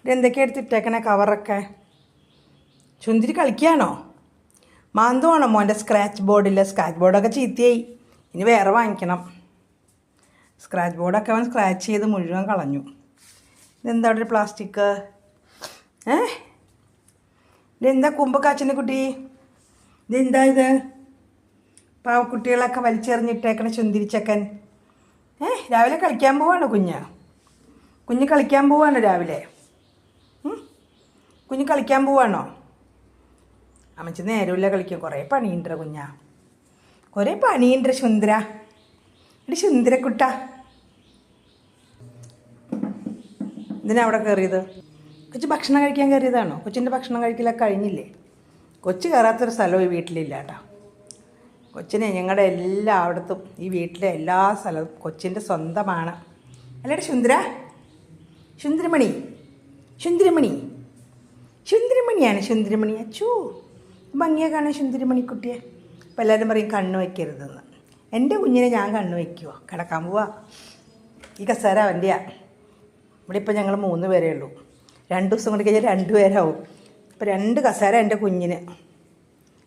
ഇതെന്തൊക്കെയാണ് എടുത്തിട്ടേക്കണേ കവറൊക്കെ? ചുന്തിരി കളിക്കുകയാണോ? മാന്തമാണോ മോൻ്റെ scratch ബോർഡില്ല? Scratch ബോർഡൊക്കെ ചീത്തയായി, ഇനി വേറെ വാങ്ങിക്കണം. സ്ക്രാച്ച് ബോർഡൊക്കെ അവൻ സ്ക്രാച്ച് ചെയ്ത് മുഴുവൻ കളഞ്ഞു. ഇതെന്താ അവിടെ ഒരു പ്ലാസ്റ്റിക്? ഇതെന്താ കുമ്പക്കാച്ചൻ്റെ കുട്ടി? ഇതെന്താ ഇത്? പാവക്കുട്ടികളൊക്കെ വലിച്ചെറിഞ്ഞിട്ടേക്കണ ചുന്തിരിച്ചക്കൻ. രാവിലെ കളിക്കാൻ പോവാണോ കുഞ്ഞ് കളിക്കാൻ പോവാണോ രാവിലെ? കുഞ്ഞ് കളിക്കാൻ പോവാണോ? അമ്മച്ചി നേരമില്ല കളിക്കാൻ, കുറേ പണിയുണ്ടോ കുഞ്ഞാ? കുറേ പണിയുണ്ടോ സുന്ദര? എടി സുന്ദരക്കുട്ട, ഇതിനാ അവിടെ കയറിയത്? കൊച്ചു ഭക്ഷണം കഴിക്കാൻ കയറിയതാണോ? കൊച്ചിൻ്റെ ഭക്ഷണം കഴിക്കലൊക്കെ കഴിഞ്ഞില്ലേ? കൊച്ചു കയറാത്തൊരു സ്ഥലവും ഈ വീട്ടിലില്ല കേട്ടോ. കൊച്ചിനെ ഞങ്ങളുടെ എല്ലായിടത്തും ഈ വീട്ടിലെ എല്ലാ സ്ഥലവും കൊച്ചിൻ്റെ സ്വന്തമാണ്. അല്ലേടെ സുന്ദര? സുന്ദരമണി, സുന്ദരമണിയാണ് സുന്ദരമണി. അച്ചോ, ഭംഗിയെ കാണാൻ സുന്ദരമണി കുട്ടിയെ. അപ്പോൾ എല്ലാവരും പറയും കണ്ണ് വയ്ക്കരുതെന്ന്. എൻ്റെ കുഞ്ഞിനെ ഞാൻ കണ്ണ് വയ്ക്കുമോ? കിടക്കാൻ പോവാ. ഈ കസേര അവൻ്റെയാണ്. ഇവിടെ ഇപ്പോൾ ഞങ്ങൾ 3 പേരേ ഉള്ളൂ. 2 ദിവസം കൊണ്ട് കഴിഞ്ഞാൽ 2 പേരാവും. ഇപ്പോൾ 2 കസേര എൻ്റെ കുഞ്ഞിന്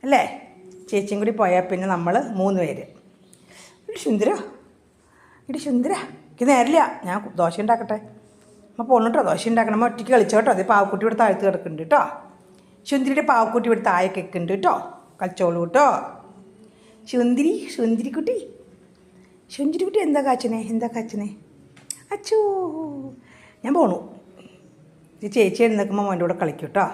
അല്ലേ? ചേച്ചിയും കൂടി പോയാൽ പിന്നെ നമ്മൾ 3 പേര്. ഇടി സുന്ദര, എനിക്ക് നേരില്ല. ഞാൻ ദോശ ഉണ്ടാക്കട്ടെ. അമ്മ പോകണം കേട്ടോ, ദോശ ഉണ്ടാക്കണം. അമ്മ ഒറ്റയ്ക്ക് കളിച്ചോട്ടോ. അതേ പാവക്കുട്ടി ഇവിടെ താഴ്ത്ത് കിടക്കുന്നുണ്ട് കേട്ടോ. സുന്ദരിയുടെ പാവക്കുട്ടി ഇവിടെ താഴെ കേൾക്കുന്നുണ്ട് കേട്ടോ. കളിച്ചോളൂ കേട്ടോ. സുന്ദരിക്കുട്ടി എന്താ കാച്ചനെ? അച്ചോ, ഞാൻ പോണു. ചേച്ചി എഴുന്നേൽക്കുമ്പോൾ മോൻ്റെ കൂടെ കളിക്കും കേട്ടോ.